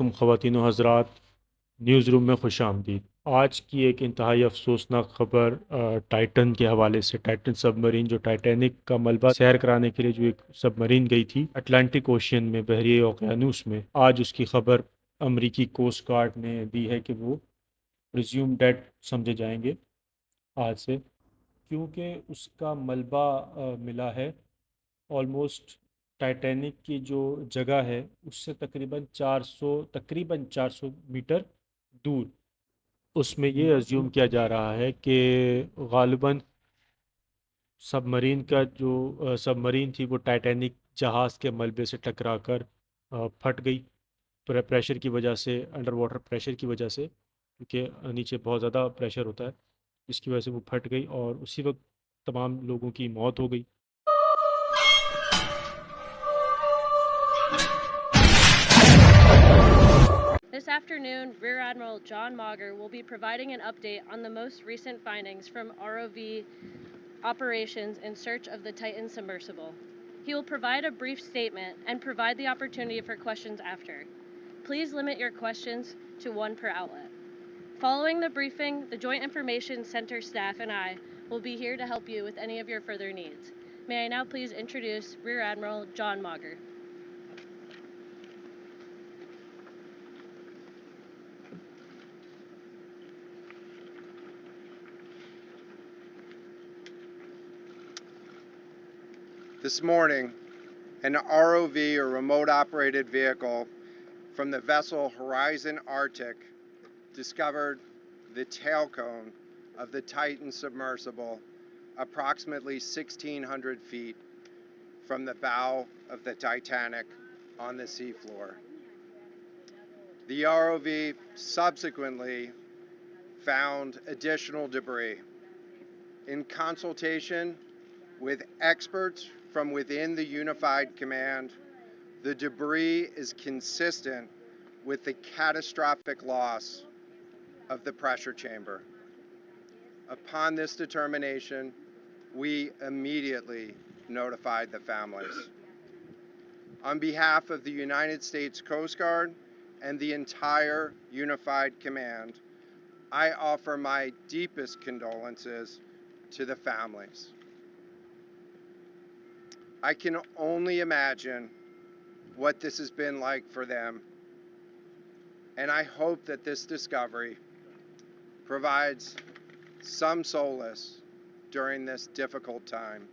अस्सलामुअलैकुम ख़वातीन व हज़रात, न्यूज़ रूम में खुशामदीद। आज की एक इंतहाई अफसोसनाक ख़बर टाइटन के हवाले से। टाइटन सबमरीन जो टाइटैनिक का मलबा सैर कराने के लिए जो एक सबमरीन गई थी अटलांटिक ओशियन में, बहरी ओकियानूस में, आज उसकी ख़बर अमरीकी कोस्ट गार्ड ने दी है कि वो प्रिज्यूम डेड समझे जाएंगे आज से, क्योंकि उसका मलबा मिला है ऑलमोस्ट टाइटैनिक की जो जगह है उससे तकरीबन 400 मीटर दूर। उसमें ये अज्यूम किया जा रहा है कि गालिबन सबमरीन का जो सबमरीन थी वो टाइटैनिक जहाज़ के मलबे से टकराकर फट गई, प्रेशर की वजह से, अंडर वाटर प्रेशर की वजह से, क्योंकि नीचे बहुत ज़्यादा प्रेशर होता है, इसकी वजह से वो फट गई और उसी वक्त तमाम लोगों की मौत हो गई। This afternoon, Rear Admiral John Mauger will be providing an update on the most recent findings from ROV operations in search of the Titan submersible. He will provide a brief statement and provide the opportunity for questions after. Please limit your questions to one per outlet. Following the briefing, the Joint Information Center staff and I will be here to help you with any of your further needs. May I now please introduce Rear Admiral John Mauger. This morning, an ROV, or remote operated vehicle, from the vessel Horizon Arctic discovered the tail cone of the Titan submersible approximately 1,600 feet from the bow of the Titanic on the seafloor. The ROV subsequently found additional debris. In consultation with experts from within the Unified Command, the debris is consistent with the catastrophic loss of the pressure chamber. Upon this determination, we immediately notified the families. On behalf of the United States Coast Guard and the entire Unified Command, I offer my deepest condolences to the families. I can only imagine what this has been like for them, and I hope that this discovery provides some solace during this difficult time.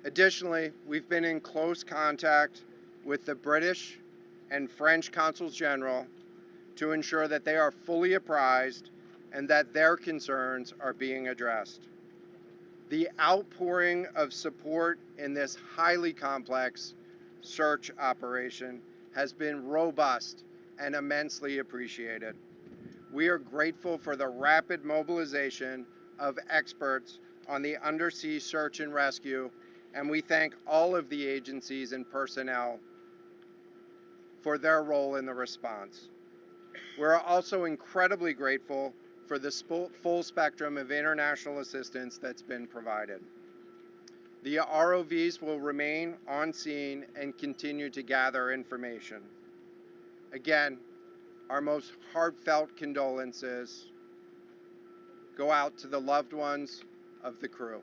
Additionally, we've been in close contact with the British and French consuls general to ensure that they are fully apprised and that their concerns are being addressed. The outpouring of support in this highly complex search operation has been robust and immensely appreciated. We are grateful for the rapid mobilization of experts on the undersea search and rescue, and we thank all of the agencies and personnel for their role in the response. We're also incredibly grateful for the full spectrum of international assistance that's been provided. The ROVs will remain on scene and continue to gather information. Again, our most heartfelt condolences go out to the loved ones of the crew.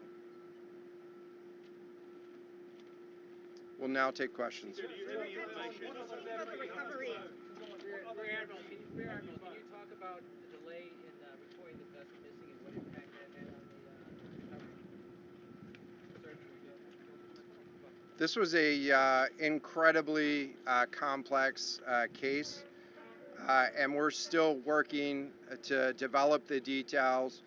We'll now take questions. Rear Admiral, can you talk about the delay in reporting the vessel missing and what impact that had on the search? This was a incredibly complex case, and we're still working to develop the details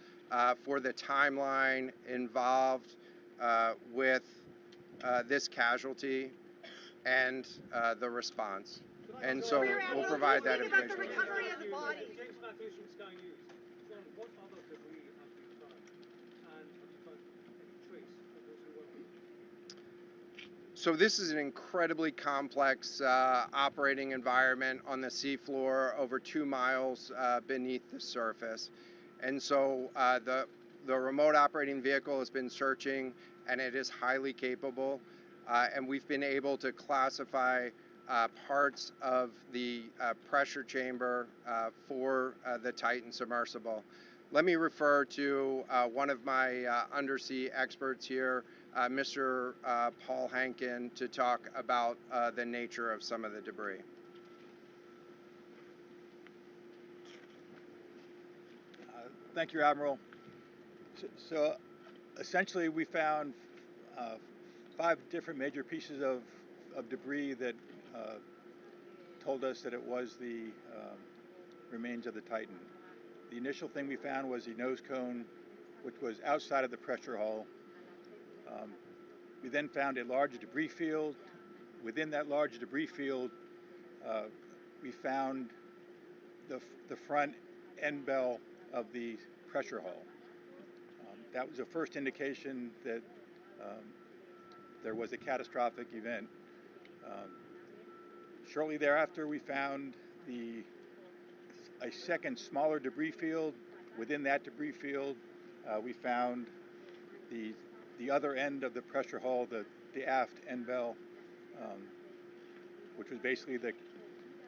for the timeline involved with this casualty and the response. And so we'll provide that information. So this is an incredibly complex operating environment on the seafloor, over 2 miles beneath the surface. And so the remote operating vehicle has been searching, and it is highly capable. and we've been able to classify parts of the pressure chamber for the Titan submersible. Let me refer to one of my undersea experts here, Mr. Paul Hankin, to talk about the nature of some of the debris. Thank you, Admiral. So essentially, we found 5 different major pieces of debris that told us that it was the remains of the Titan. The initial thing we found was the nose cone, which was outside of the pressure hull. We then found a large debris field. Within that large debris field, we found the front end bell of the pressure hull. That was the first indication that there was a catastrophic event. Shortly thereafter, we found a second smaller debris field. Within that debris field, we found the other end of the pressure hull, the aft end bell, which was basically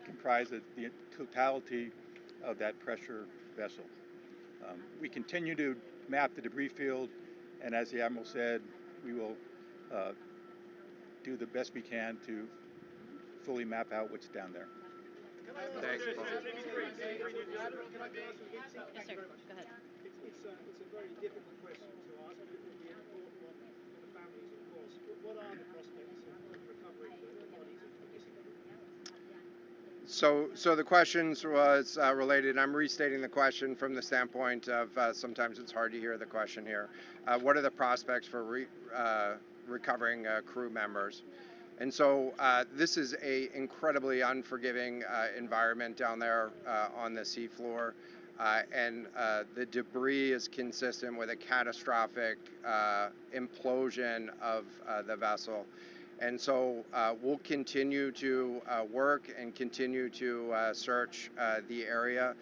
comprised of the totality of that pressure vessel. We continue to map the debris field, and as the Admiral said, we will do the best we can to fully map out what's down there. Thanks, Paul. Yes, sir. Go ahead. It's a very difficult question to ask, but it will be an important one for the families, of course. What are the prospects of recovering the bodies of the missing people? So the questions was related. I'm restating the question from the standpoint of sometimes it's hard to hear the question here. What are the prospects for recovering crew members? And so this is a incredibly unforgiving environment down there on the seafloor, and the debris is consistent with a catastrophic implosion of the vessel. And so we'll continue to work and continue to search the area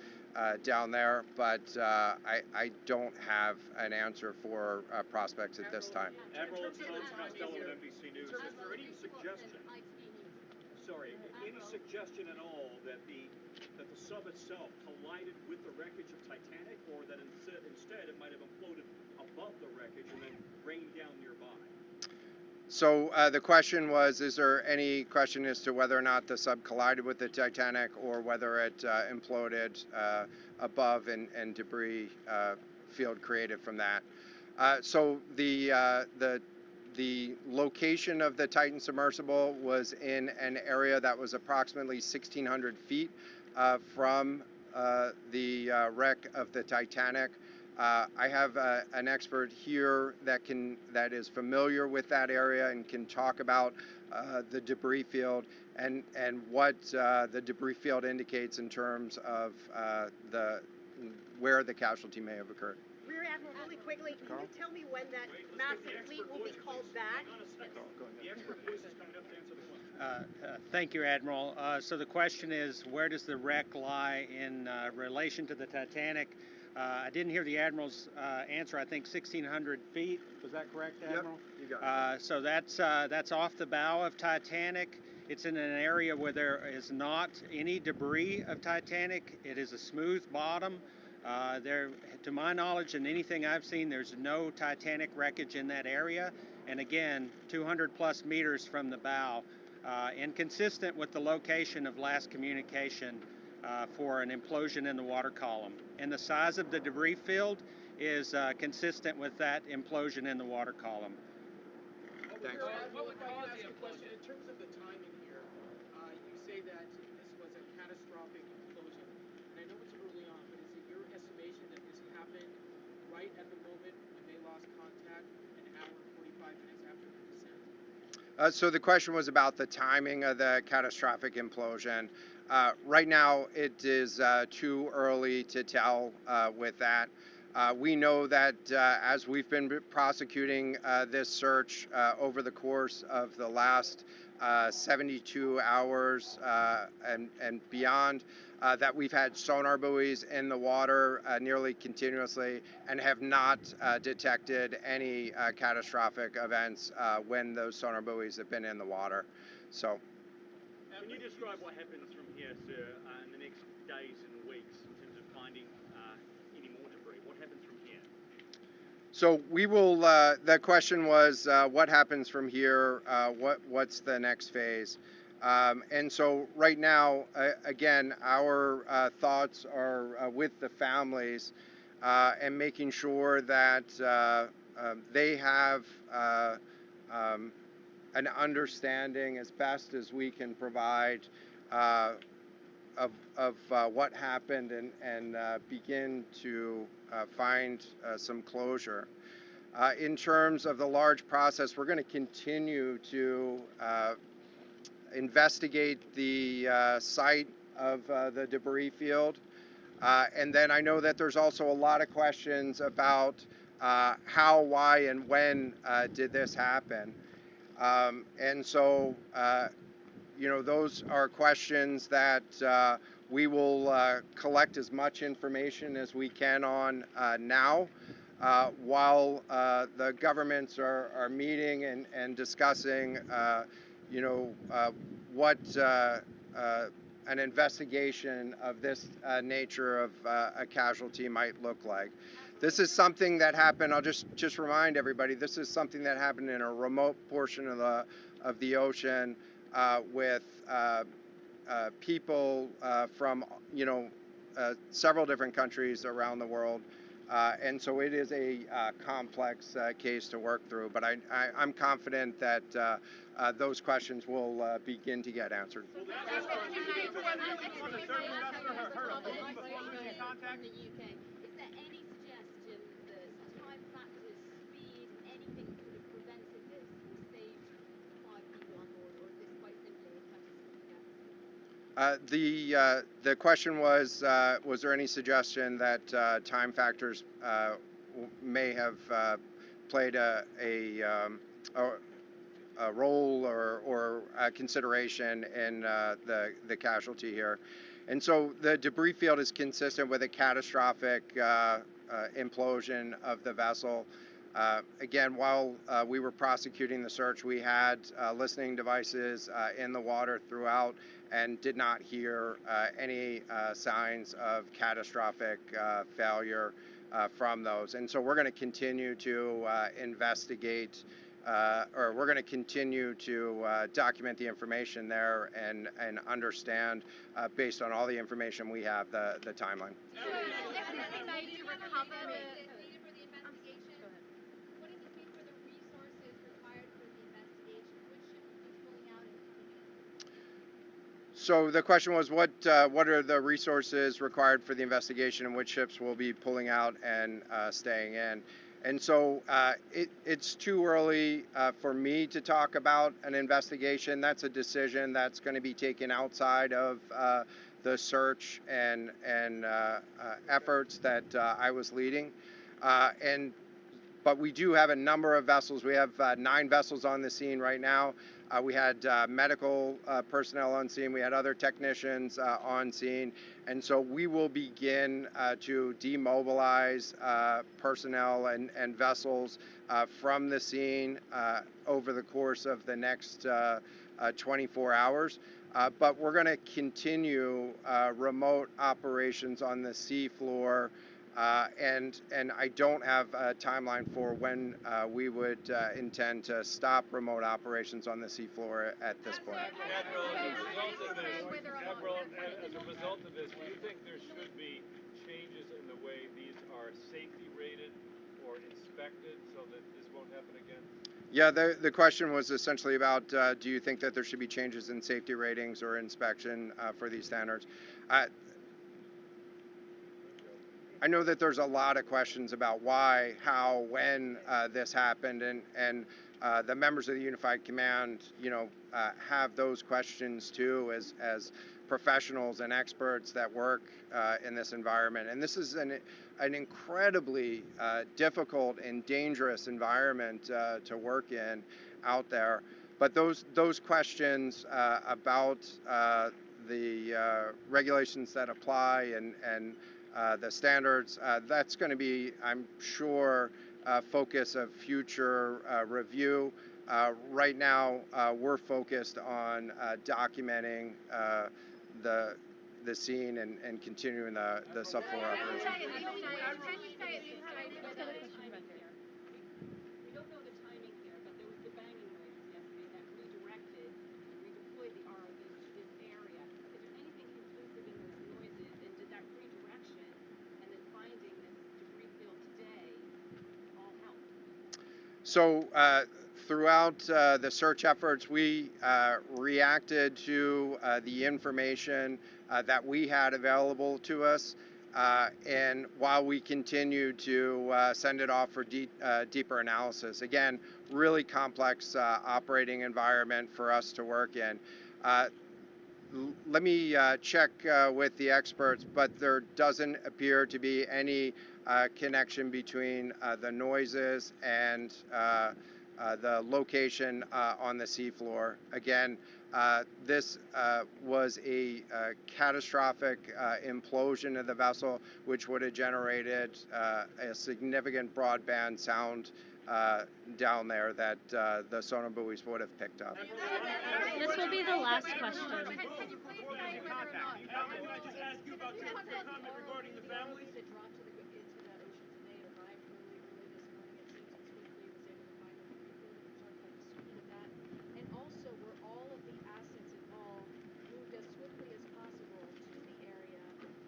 down there, but I don't have an answer for prospects at this time. Admiral, it's Tom Costello at NBC News. Is there any suggestion at all that the sub itself collided with the wreckage of Titanic, or that instead it might have imploded above the wreckage and then rained down nearby? So the question was, is there any question as to whether or not the sub collided with the Titanic or whether it imploded above and debris field created from that? So the location of the Titan submersible was in an area that was approximately 1,600 feet from the wreck of the Titanic. I have an expert here that is familiar with that area and can talk about the debris field and what the debris field indicates in terms of where the casualty may have occurred. Rear Admiral, really quickly, can you tell me when that massive fleet will be called back? The expert voice is coming up to answer the question. Thank you, Admiral. So the question is, where does the wreck lie in relation to the Titanic? I didn't hear the Admiral's answer. I think 1,600 feet. Was that correct, Admiral? Yep, you got it. So that's off the bow of Titanic. It's in an area where there is not any debris of Titanic. It is a smooth bottom. To my knowledge and anything I've seen, there's no Titanic wreckage in that area. And again, 200 plus meters from the bow, and consistent with the location of last communication for an implosion in the water column. And the size of the debris field is consistent with that implosion in the water column. Thanks. What would cause the implosion? In terms of the timing here, you say that this was a catastrophic implosion. And I know it's early on, but is it your estimation that this happened right at the moment when they lost contact, an hour and 45 minutes after the descent? So the question was about the timing of the catastrophic implosion. Right now, it is too early to tell with that. We know that as we've been prosecuting this search over the course of the last 72 hours and beyond, that we've had sonar buoys in the water nearly continuously and have not detected any catastrophic events when those sonar buoys have been in the water. So. Can you describe what happens from here, sir, in the next days and weeks in terms of finding any more debris? What happens from here? So we will. The question was, what happens from here? What's the next phase? And so right now, again, our thoughts are with the families and making sure that they have an understanding as best as we can provide of what happened and begin to find some closure. In terms of the large process, we're going to continue to investigate the site of the debris field. And then I know that there's also a lot of questions about how, why, and when did this happen. And so, you know, those are questions that we will collect as much information as we can on now, while the governments are meeting and discussing, you know, what an investigation of this nature of a casualty might look like. This is something that happened. I'll just remind everybody. This is something that happened in a remote portion of the ocean with people from, you know, several different countries around the world. And so it is a complex case to work through, but I'm confident that those questions will begin to get answered. The question was there any suggestion that time factors may have played a role or a consideration in the casualty here? And so the debris field is consistent with a catastrophic implosion of the vessel. Again, while we were prosecuting the search, we had listening devices in the water throughout and did not hear any signs of catastrophic failure from those. And so we're going to continue to investigate, or we're going to continue to document the information there and understand, based on all the information we have, the timeline. So the question was, what are the resources required for the investigation and which ships will be pulling out and staying in? And so it's too early for me to talk about an investigation. That's a decision that's going to be taken outside of the search and efforts that I was leading. But we do have a number of vessels. We have 9 vessels on the scene right now. We had medical personnel on scene. We had other technicians on scene. And so we will begin to demobilize personnel and vessels from the scene over the course of the next 24 hours. But we're going to continue remote operations on the seafloor. And I don't have a timeline for when we would intend to stop remote operations on the seafloor at this point. Admiral, as a result of this, do you think there should be changes in the way these are safety rated or inspected so that this won't happen again? Yeah, the question was essentially about, do you think that there should be changes in safety ratings or inspection for these standards? I know that there's a lot of questions about why, how, when this happened, and the members of the Unified Command, you know, have those questions too, as professionals and experts that work in this environment. And this is an incredibly difficult and dangerous environment to work in out there. But those questions about the regulations that apply and the standards, that's going to be, I'm sure, focus of future review. Right now, we're focused on documenting the scene and continuing the subfloor operation. We don't know the timing here, but there was the banging noises yesterday that redeployed the ROVs to this area. Is there anything conclusive in those noises, and did that redirection and then finding this debris field today all help? So throughout the search efforts, we reacted to the information that we had available to us. And while we continue to send it off for deeper analysis. Again, really complex operating environment for us to work in. Let me check with the experts, but there doesn't appear to be any connection between the noises and the location on the seafloor. Again, this was a catastrophic implosion of the vessel, which would have generated a significant broadband sound down there that the sonar buoys would have picked up. This will be the last question. Can I just ask you about your comment regarding the families? That dropped into the ocean today arrived early this morning. It seems that swiftly was able to find them. People talk about the speed of that. And also, were all of the assets involved moved as swiftly as possible to the area?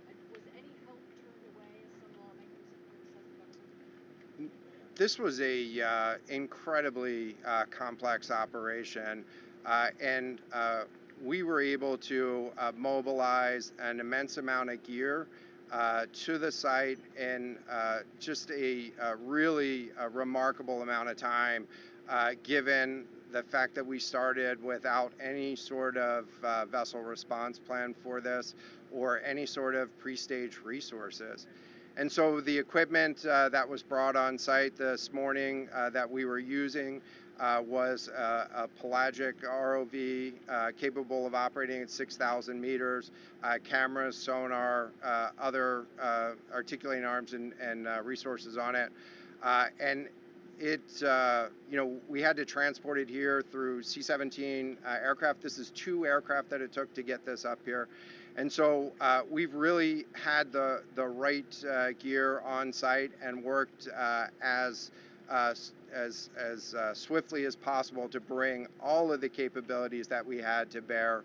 And was any help turned away, as some lawmakers have criticized the government? This was a incredibly complex operation, and we were able to mobilize an immense amount of gear to the site in just a really remarkable amount of time, given the fact that we started without any sort of vessel response plan for this or any sort of pre-stage resources. And so the equipment that was brought on site this morning that we were using was a pelagic ROV capable of operating at 6,000 meters, cameras, sonar, other articulating arms and resources on it. And it, we had to transport it here through C-17 aircraft. This is 2 aircraft that it took to get this up here. And so we've really had the right gear on site and worked as swiftly as possible to bring all of the capabilities that we had to bear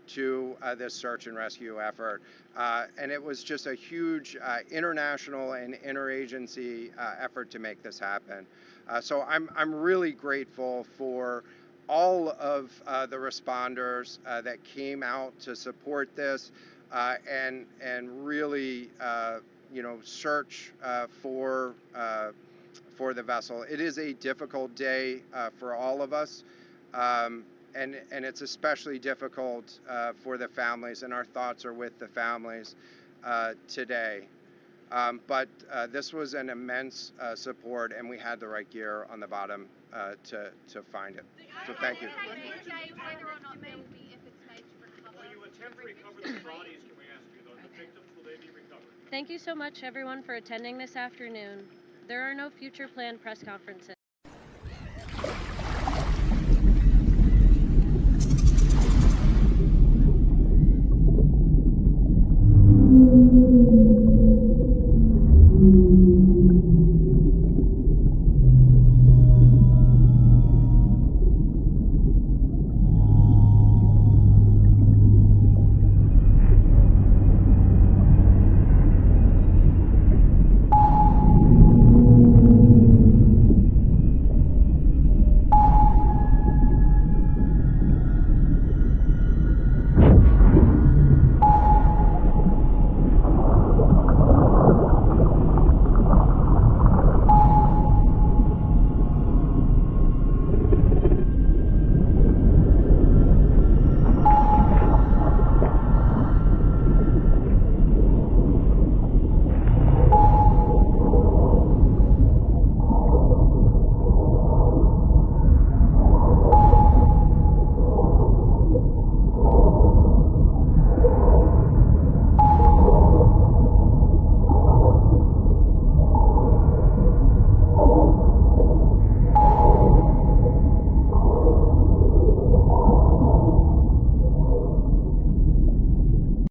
to this search and rescue effort. And it was just a huge international and interagency effort to make this happen. So I'm really grateful for all of the responders that came out to support this and really search for the vessel. It is a difficult day for all of us, and it's especially difficult for the families, and our thoughts are with the families today. But this was an immense support, and we had the right gear on the bottom to find it. So thank you. Will you attempt to recover the bodies, can we ask you, though? The victims, will they be recovered? Thank you so much, everyone, for attending this afternoon. There are no future planned press conferences.